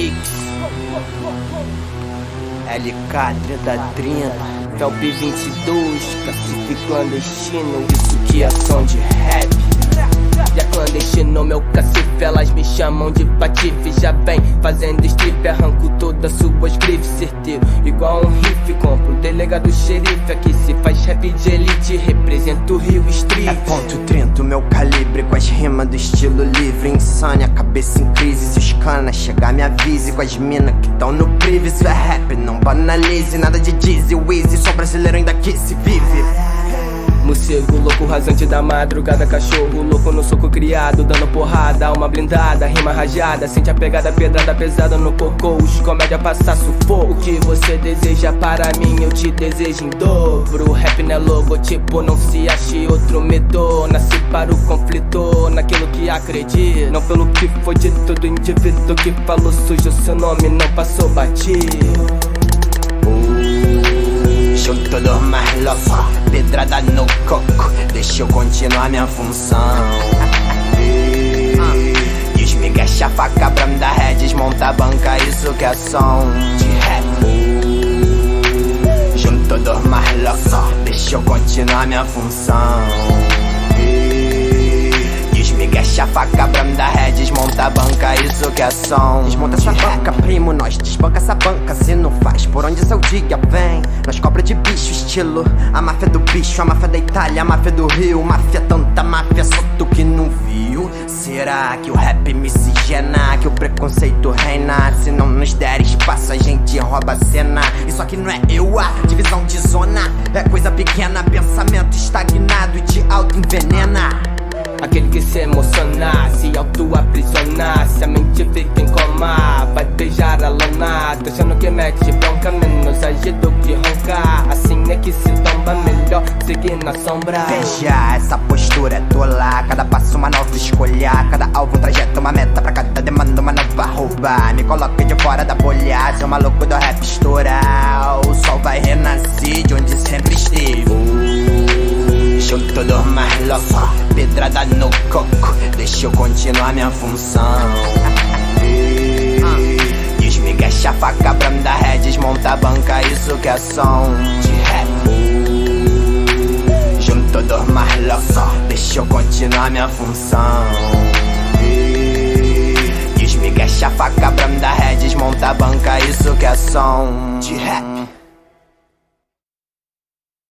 Mix LK 3030 Felp 22 Cacife clandestino, isso que é som de rap. E é clandestino meu cacife, elas me chamam de patife. Já vem fazendo strip, arranco todas suas grifes. Certeiro, igual um riff, compro o delegado xerife. Aqui se faz rap de elite, represento o Rio Street. É ponto 30 o meu calibre, com as rimas do estilo livre. Insânia, cabeça em crise, se os canas chegar me avise. Com as minas que tão no prive, isso é rap, não banalize. Nada de Dizzy, Weezy, sou brasileiro ainda que se vive. Morcego louco, rasante da madrugada. Cachorro louco no soco criado, dando porrada, alma blindada, rima rajada. Sente a pegada, pedrada pesada no cocô. Os comédia passar sufoco. O que você deseja para mim, eu te desejo em dobro. Rap não é logotipo, não se ache outro medo. Nasci para o conflito, naquilo que acredito. Não pelo que foi dito do indivíduo que falou sujo, seu nome não passou batido. Junto dos mais loucos, pedrada no coco, deixa eu continuar minha função. E os migué chafaca, branda ré, desmonta a banca, isso que é som de rap. Junto dos mais loucos, deixa eu continuar minha função. E os migué chafaca, branda ré, desmonta a banca, isso que é som. Desmonta essa banca, primo, nós desbanca essa banca. Se não faz por onde seu dia vem, nós cobra de bicho, estilo a máfia do bicho, a máfia da Itália, a máfia do Rio. Máfia, tanta máfia, só tu que não viu. Será que o rap miscigena, que o preconceito reina? Se não nos der espaço, a gente rouba a cena. Isso aqui não é eu, a divisão de zona é coisa pequena, pensamento estagnado e te auto-envenena. Aquele que se emocionar, se auto-aprisionar, se a mente fica em coma, vai beijar a lona. Tô achando que mete bronca, menos agito que roncar. Assim é que se tomba, melhor seguir na sombra. Veja, essa postura é tola, cada passo uma nova escolha. Cada alvo um trajeto, uma meta, pra cada demanda uma nova rouba. Me coloca de fora da bolha, seu maluco do rap estoura. O sol vai renascer de onde sempre esteve. Junto dos mais loucos, pedrada no coco, deixa eu continuar minha função. E os migué chafaca, branda ré, desmonta a banca, isso que é som de rap. Junto dos mais loucos, deixa eu continuar minha função. E os migué chafaca, branda ré, desmonta a banca, isso que é som de rap.